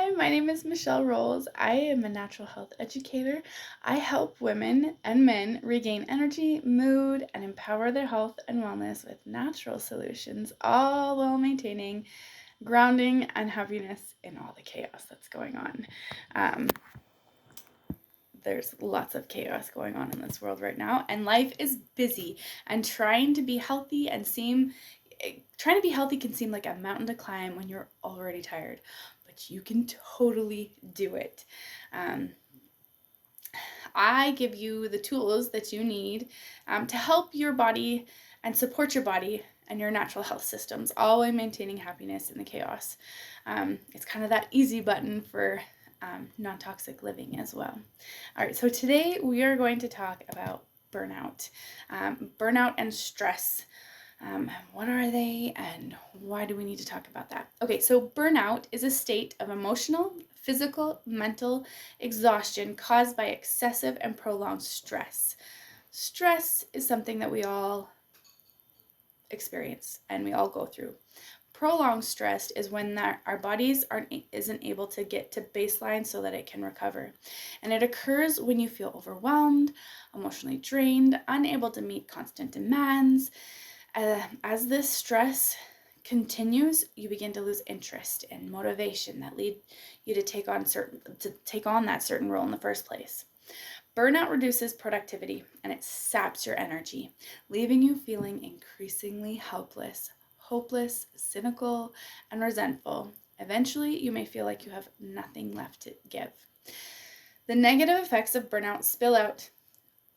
Hi, my name is Michelle Rolls. I am a natural health educator. I help women and men regain energy, mood, and empower their health and wellness with natural solutions, all while maintaining grounding and happiness in all the chaos that's going on. Um, there's lots of chaos going on in this world right now, and life is busy, and trying to be healthy can seem like a mountain to climb when you're already tired, but you can totally do it. um, I give you the tools that you need to help your body and support your body and your natural health systems, all while maintaining happiness in the chaos. It's kind of that easy button for non-toxic living as well. All right, so today we are going to talk about burnout. Burnout and stress. What are they and why do we need to talk about that? Okay, so burnout is a state of emotional, physical, mental exhaustion caused by excessive and prolonged stress. Stress is something that we all experience and we all go through. Prolonged stress is when our bodies isn't able to get to baseline so that it can recover. And it occurs when you feel overwhelmed, emotionally drained, unable to meet constant demands. As this stress continues, you begin to lose interest and motivation that lead you to take on that certain role in the first place. Burnout reduces productivity and it saps your energy, leaving you feeling increasingly helpless, hopeless, cynical, and resentful. Eventually, you may feel like you have nothing left to give. The negative effects of burnout spill out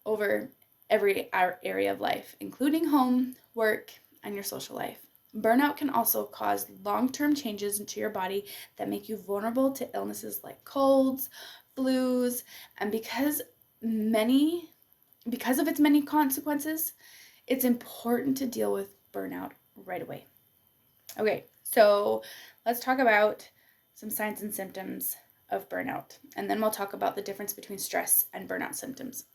over every area of life, including home, work, and your social life. Burnout can also cause long-term changes into your body that make you vulnerable to illnesses like colds, flus, and because of its many consequences, it's important to deal with burnout right away. Okay, so let's talk about some signs and symptoms of burnout, and then we'll talk about the difference between stress and burnout symptoms.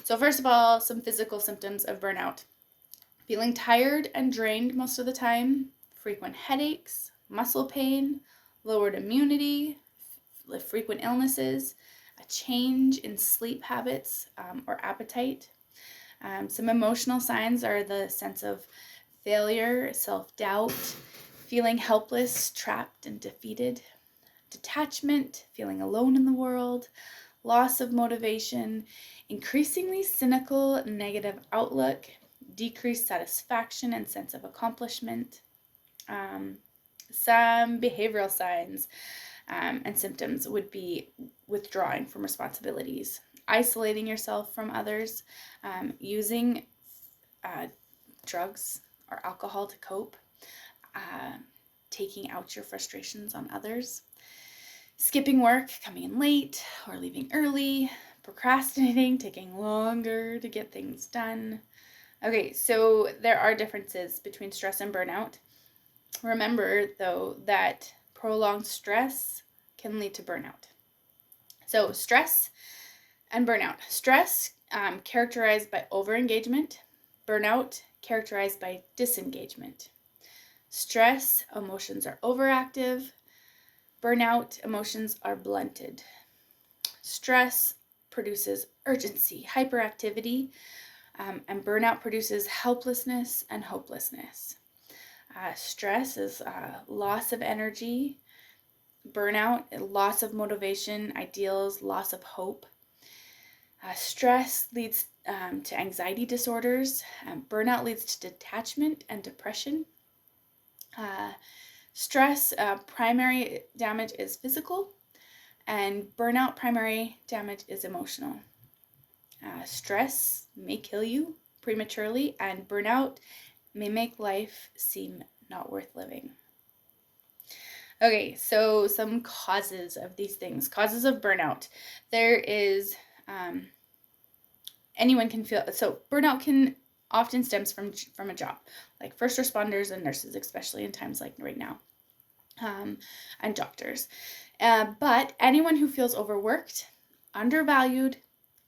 So first of all, some physical symptoms of burnout. Feeling tired and drained most of the time, frequent headaches, muscle pain, lowered immunity, frequent illnesses, a change in sleep habits or appetite. Some emotional signs are the sense of failure, self-doubt, feeling helpless, trapped, and defeated, detachment, feeling alone in the world, loss of motivation, increasingly cynical, negative outlook, decreased satisfaction and sense of accomplishment. Some behavioral signs and symptoms would be withdrawing from responsibilities, isolating yourself from others, using drugs or alcohol to cope, taking out your frustrations on others, skipping work, coming in late or leaving early, procrastinating, taking longer to get things done. Okay, so there are differences between stress and burnout. Remember, though, that prolonged stress can lead to burnout. So stress and burnout. Stress characterized by overengagement, burnout characterized by disengagement. Stress, emotions are overactive. Burnout, emotions are blunted. Stress produces urgency, hyperactivity, and burnout produces helplessness and hopelessness. Stress is loss of energy. Burnout, loss of motivation, ideals, loss of hope. Stress leads to anxiety disorders. Burnout leads to detachment and depression. Stress, primary damage is physical, and burnout, primary damage is emotional. Stress may kill you prematurely, and burnout may make life seem not worth living. Okay, so some causes of these things. Causes of burnout. There is, anyone can feel, so burnout can often stems from a job, like first responders and nurses, especially in times like right now, and doctors. But anyone who feels overworked, undervalued,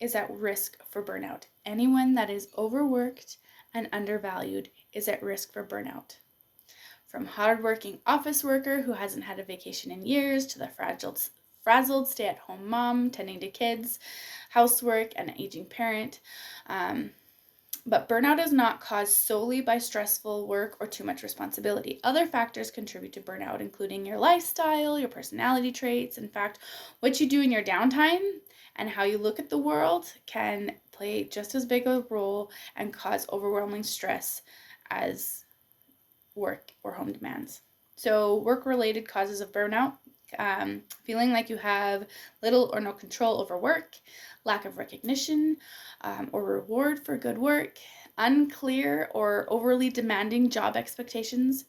is at risk for burnout. Anyone that is overworked and undervalued is at risk for burnout. From hardworking office worker who hasn't had a vacation in years to the frazzled stay-at-home mom tending to kids, housework, and an aging parent. But burnout is not caused solely by stressful work or too much responsibility. Other factors contribute to burnout, including your lifestyle, your personality traits. In fact, what you do in your downtime and how you look at the world can play just as big a role and cause overwhelming stress as work or home demands. So, work-related causes of burnout: feeling like you have little or no control over work, lack of recognition or reward for good work, unclear or overly demanding job expectations,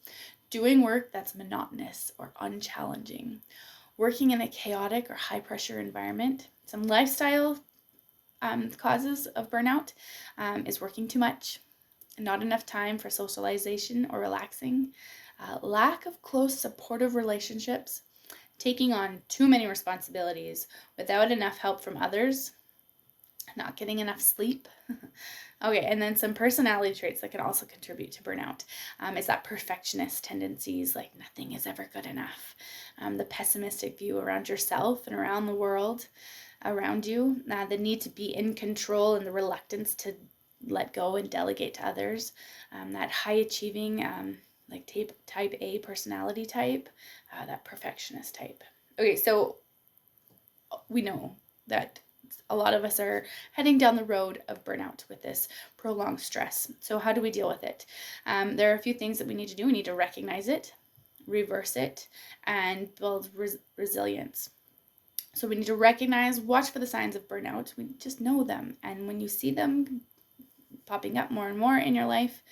doing work that's monotonous or unchallenging, working in a chaotic or high-pressure environment. Some lifestyle causes of burnout is working too much, not enough time for socialization or relaxing, lack of close supportive relationships, taking on too many responsibilities without enough help from others, not getting enough sleep. Okay, and then some personality traits that can also contribute to burnout is that perfectionist tendencies, like nothing is ever good enough, the pessimistic view around yourself and around the world around you, the need to be in control and the reluctance to let go and delegate to others, that high achieving, like type A personality type, that perfectionist type. Okay, so we know that a lot of us are heading down the road of burnout with this prolonged stress. So how do we deal with it? There are a few things that we need to do. We need to recognize it, reverse it, and build resilience. So we need to recognize, watch for the signs of burnout. We just know them. And when you see them popping up more and more in your life,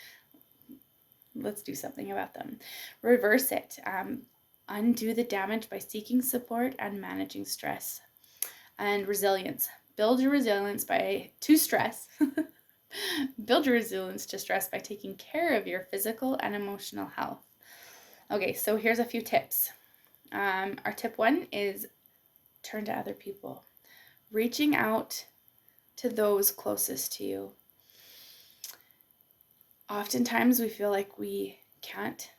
let's do something about them. Reverse it. Undo the damage by seeking support and managing stress. And resilience. Build your resilience to stress. Build your resilience to stress by taking care of your physical and emotional health. Okay, so here's a few tips. Our tip 1 is turn to other people. Reaching out to those closest to you. Oftentimes we feel like we can't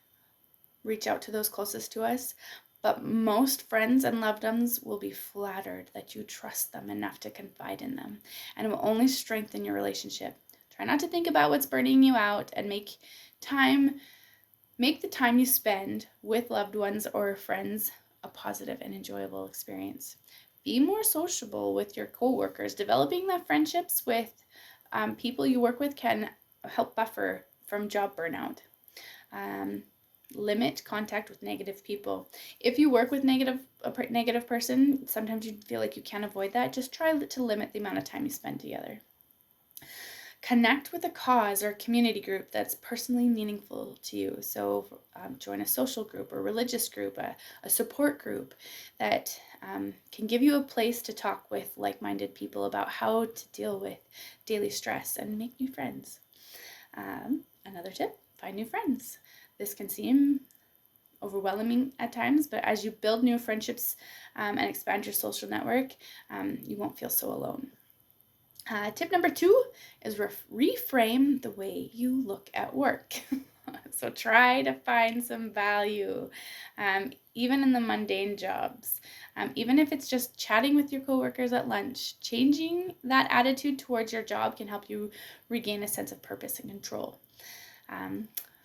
reach out to those closest to us, but most friends and loved ones will be flattered that you trust them enough to confide in them, and it will only strengthen your relationship. Try not to think about what's burning you out and make the time you spend with loved ones or friends a positive and enjoyable experience. Be more sociable with your coworkers. Developing the friendships with people you work with can help buffer from job burnout. Limit contact with negative people. If you work with a negative person, sometimes you feel like you can't avoid that. Just try to limit the amount of time you spend together. Connect with a cause or community group that's personally meaningful to you. So join a social group or religious group, a support group that can give you a place to talk with like-minded people about how to deal with daily stress and make new friends. Another tip, find new friends. This can seem overwhelming at times, but as you build new friendships and expand your social network, you won't feel so alone. Tip number 2 is reframe the way you look at work. So try to find some value, even in the mundane jobs. Even if it's just chatting with your coworkers at lunch, changing that attitude towards your job can help you regain a sense of purpose and control.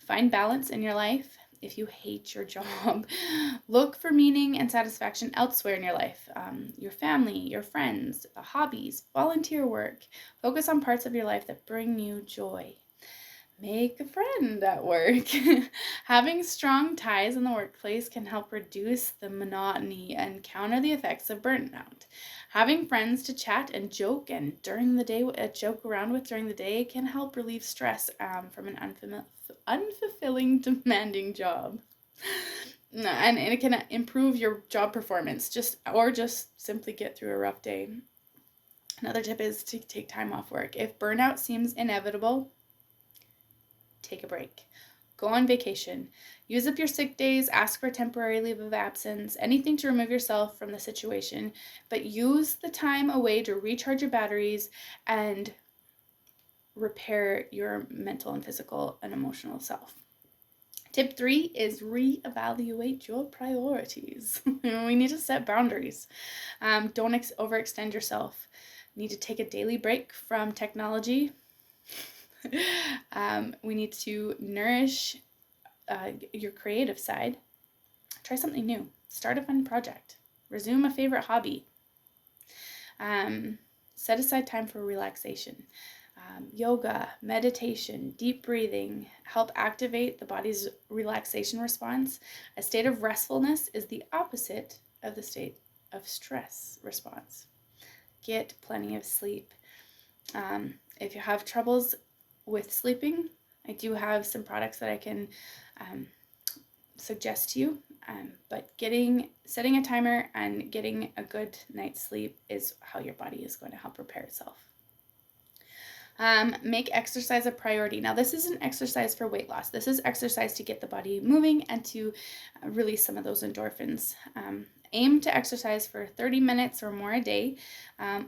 Find balance in your life. If you hate your job, look for meaning and satisfaction elsewhere in your life. Your family, your friends, hobbies, volunteer work. Focus on parts of your life that bring you joy. Make a friend at work. Having strong ties in the workplace can help reduce the monotony and counter the effects of burnout. Having friends to chat and joke joke around with during the day can help relieve stress from an unfulfilling, demanding job. And it can improve your job performance, just simply get through a rough day. Another tip is to take time off work. If burnout seems inevitable, take a break. Go on vacation. Use up your sick days. Ask for temporary leave of absence. Anything to remove yourself from the situation. But use the time away to recharge your batteries and repair your mental and physical and emotional self. Tip 3 is reevaluate your priorities. We need to set boundaries. Don't overextend yourself. You need to take a daily break from technology. We need to nourish your creative side. Try something new. Start a fun project. Resume a favorite hobby. Set aside time for relaxation. Yoga, meditation, deep breathing help activate the body's relaxation response. A state of restfulness is the opposite of the state of stress response. Get plenty of sleep. If you have troubles with sleeping, I do have some products that I can suggest to you, but setting a timer and getting a good night's sleep is how your body is going to help repair itself. Make exercise a priority. Now, this isn't exercise for weight loss. This is exercise to get the body moving and to release some of those endorphins. Aim to exercise for 30 minutes or more a day.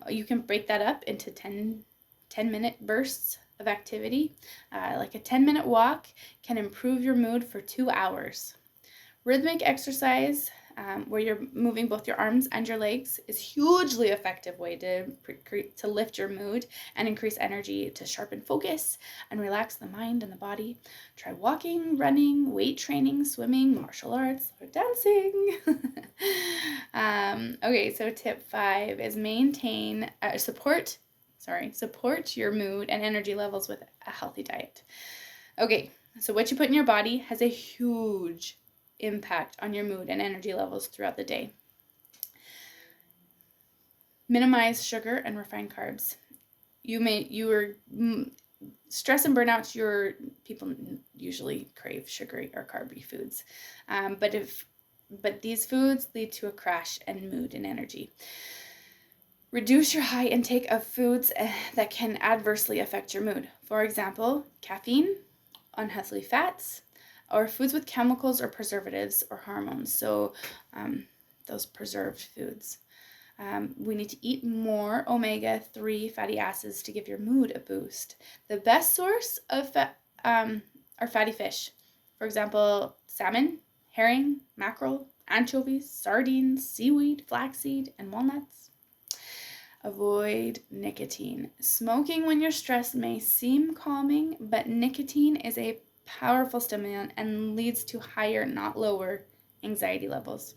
You can break that up into 10-minute bursts of activity. Like a 10-minute walk can improve your mood for 2 hours. Rhythmic exercise, where you're moving both your arms and your legs, is hugely effective way to lift your mood and increase energy, to sharpen focus and relax the mind and the body. Try walking, running, weight training, swimming, martial arts, or dancing. Okay, so tip 5 is support your mood and energy levels with a healthy diet. Okay, so what you put in your body has a huge impact on your mood and energy levels throughout the day. Minimize sugar and refined carbs. Stress and burnout, people usually crave sugary or carby foods, but these foods lead to a crash in mood and energy. Reduce your high intake of foods that can adversely affect your mood. For example, caffeine, unhealthy fats, or foods with chemicals or preservatives or hormones. So those preserved foods. We need to eat more omega-3 fatty acids to give your mood a boost. The best source of fat are fatty fish. For example, salmon, herring, mackerel, anchovies, sardines, seaweed, flaxseed, and walnuts. Avoid nicotine. Smoking when you're stressed may seem calming, but nicotine is a powerful stimulant and leads to higher, not lower, anxiety levels.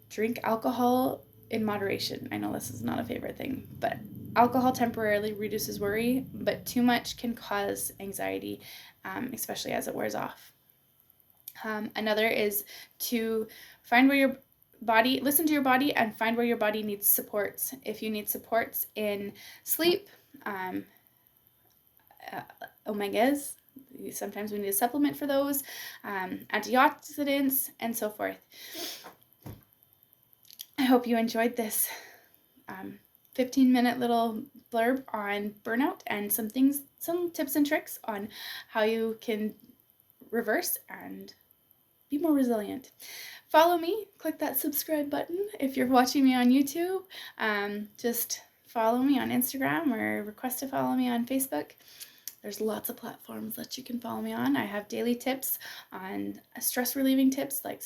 Drink alcohol in moderation. I know this is not a favorite thing, but alcohol temporarily reduces worry, but too much can cause anxiety, especially as it wears off. Another is to listen to your body and find where your body needs supports. If you need supports in sleep, omegas, sometimes we need a supplement for those, antioxidants, and so forth. I hope you enjoyed this 15-minute little blurb on burnout and some tips and tricks on how you can reverse and be more resilient. Follow me, click that subscribe button. If you're watching me on YouTube, just follow me on Instagram or request to follow me on Facebook. There's lots of platforms that you can follow me on. I have daily tips on stress relieving tips like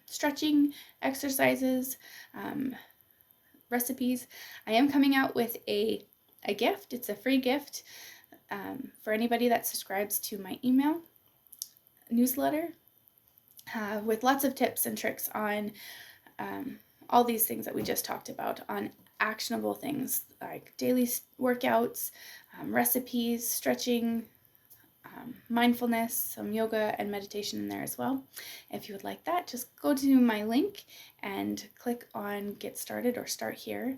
stretching, exercises, recipes. I am coming out with a gift. It's a free gift for anybody that subscribes to my email newsletter with lots of tips and tricks on all these things that we just talked about, on actionable things like daily workouts, recipes, stretching, mindfulness, some yoga and meditation in there as well. If you would like that, just go to my link and click on Get Started or Start Here.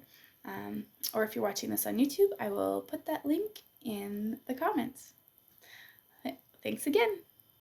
Or if you're watching this on YouTube, I will put that link in the comments. Thanks again.